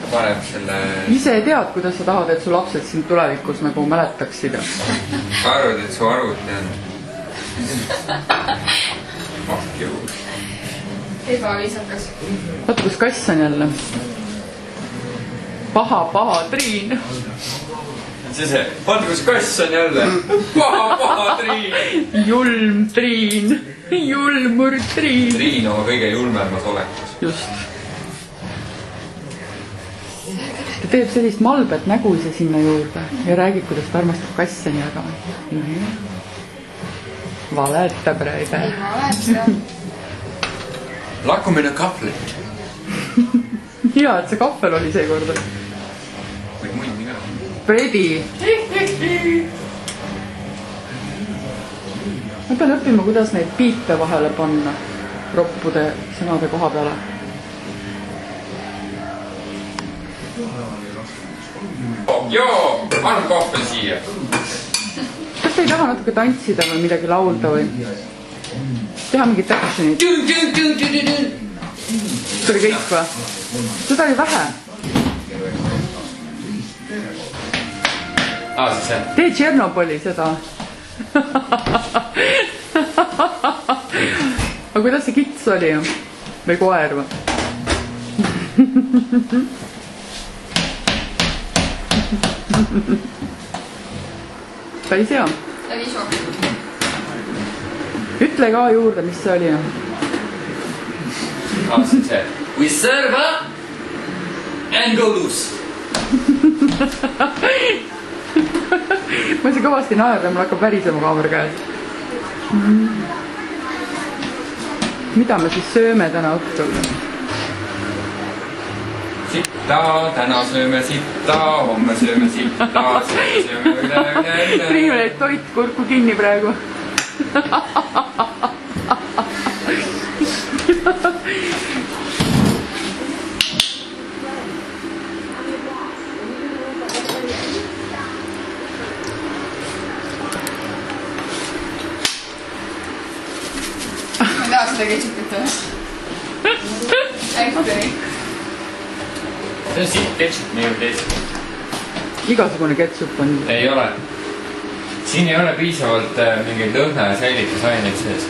Paneb selle... Ise tead, kuidas sa tahad, et su lapsed sind tulevikus nagu mäletaksid? Sa arvad, et su arvuti on... Mahkjuus. Ebaviisakas. Vaata, kus kass on jälle. Paha Triin. See. Vaata, kus kass on jälle. Paha Triin. Julm Triin. Julmur Triin. Triin oma kõige julmemas olekus. Just. Ta teeb sellist malbet nägu ise sinna juurde ja räägib, kuidas ta armastab kasse nii väga. Valetab rääge. Ei valeta. Lakkumine kahvlit. Hea, et see kahvel oli seekord. Või muid ka. Fredi. Ma pean õppima, kuidas neid piipe vahele panna roppude sõnade koha peale. Joo, anna kahvel siia. Kas te ei taha natuke tantsida või midagi laulda või teha mingit actionit? See oli kõik või? Seda oli vähe. Siis see. Tee Tšernobõli seda. Aga kuidas see kits oli? Või koer või? Päris hea. Ütle ka juurde, mis see oli. See see. We serve up and go loose. Ma ei saa kõvasti naerda, mul hakkab värisema kaamera käes. Mida me siis sööme täna õhtul? Sitta, täna sööme sitta, homme sööme sitta, sööme üle. Triimel et toit kurku kinni praegu. Ma taha seda ketšupit või? Äkki. See on siit ketšup nii juurde ees. Igasugune ketšup on. Ei ole. Siin ei ole piisavalt mingeid lõhna ja säilitusaineid sees.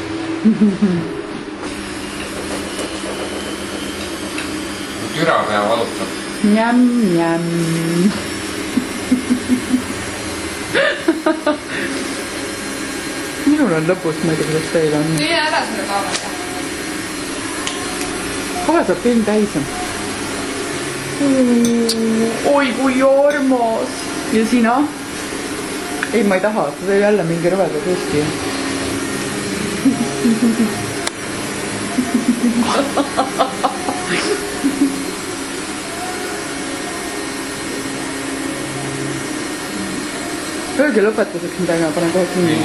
Türa pea valutab. Njäm. Minul on lõpus, ma ei tea, kuidas teil on. Tüü ära selle kaamera. Kohe saab film täis. Oi kui armas. Ja sina? Ei, ma ei taha. Ta teeb jälle mingi rõveda tõesti. Öelge lõpetuseks midagi, ma panen kohe kinni.